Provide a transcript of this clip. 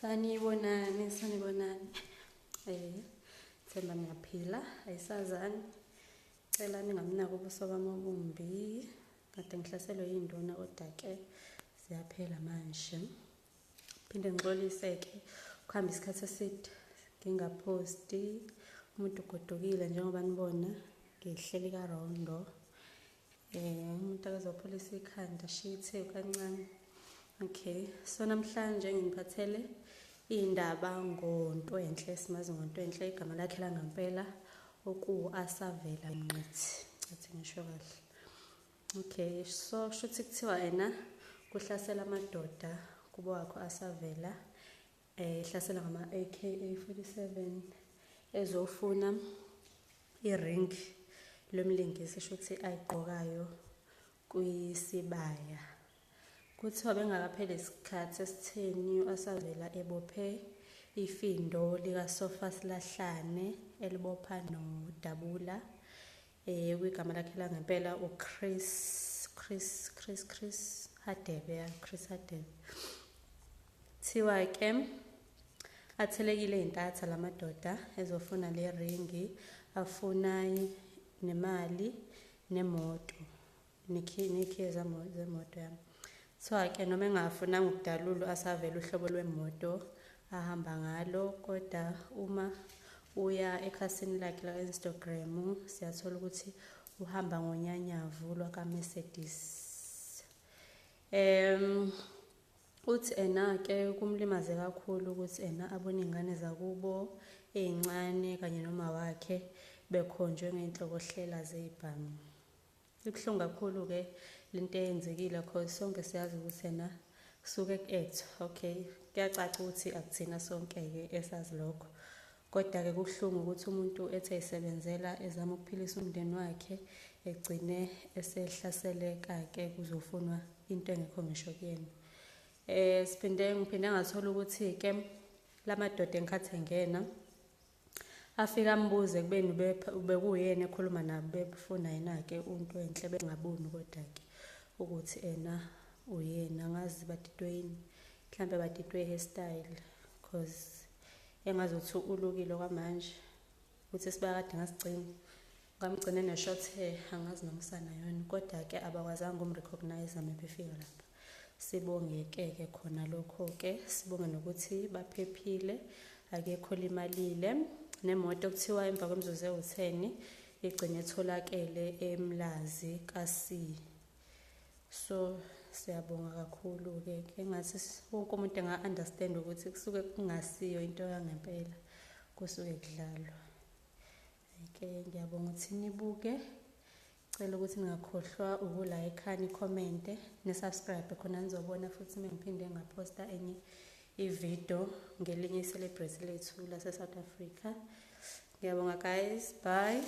Sanibonani. Themba niyaphila, ayisazani. Cela ningamnaki ubuso bami obumbi. Kade ngihlaselwe yinduna kodwa-ke siyaphela manje. Phinde ngixolise-ke ukuhamba isikhathi eside ngingaphosti. Umuntu ugodukile njengoba nibona ngihleli karondo. Umuntu akazopholisa ikhanda shithe kancane. Okay, so namhlanje ngiphathele indaba ngoNtwenhle, simazi ngoNtwenhle, igama lakhe langempela Asavela Nqithi. Athi ngisho kahle. Okay, so shuthi kuthiwa ena kuhlasela amadoda kubo wakho Asavela, ihlasela ngama AK47 ezofuna iring lomlingisi shuthi ayigqokayo kwisibaya. Kuthiwa bengakapheli isikhathi esitheni Asavela ebophe ifindo lika Sofas Lahlane elibopha noDabula, kwigama lakhe langempela Chris Hadebe. Thiwa ke athelekile intatha lamadoda ezofuna le ringi, afuna nemali nemoto nikhiza zemoto yami. So ke noma engafunanga ukudalula Asavela uhlobo lwemoto ahamba ngalo, kodwa uma uya ekhasini lakhe la Instagram siyathola ukuthi uhamba ngonyanyavu lwaka Mercedes. Uthi ena ke kumlimaze kakhulu ukuthi ena abone ingane zakubo ezincane kanye noma wakhe bekhonjwe ngeinhlokohlela zezibhamu. Ibhlungu kakhulu ke lento eyenzekile because sonke siyazi ukuthi ena kusuke ku-act. Okay, kuyacaca ukuthi akuthina sonke ke esazi lokho, kodwa ke kuhlungu ukuthi umuntu ethe isebenzela ezama ukuphilisa umndeni wakhe egcine esehlaseleka ke kuzofunwa into engekho ngisho kuyena. Ngiphinde ngathola ukuthi ke lamadoda engikhathi engena afika ambuze kubeni bekuyena ekhuluma nabo befuna yena ke uNtwenhle bengaboni kodwa ke ukuthi ena uyena. Ngazi badidwe yini, mhlambe badidwe hairstyle because engazothi ulukile kwamanje ukuthi sibakade ngasigcina ngamgcine ne-short hair, angazi nomsana yona, kodwa ke abakwazanga umrecognize mebefika lapha. Sibonge-ke khona lokho ke, sibonge nokuthi baphephile, akekho limalile. Nemoto kuthiwa emva kwemizuzu ewu-10 igcine etholakele eMlazi kaSi. So siyabonga kakhulu ke, engathi wonke umuntu enga-understand ukuthi kusuke kungasiyo into yangempela, kusuke kudlalwa. Okay, ngiyabonga ukuthi nibuke. Cela ukuthi ningakhohlwa ukulike, ni-comment, ni-subscribe khona nizobona futhi mengiphinde ngaphosta enye ivideo ngelinye celebrity lethu lase South Africa. Ngiyabonga guys, bye.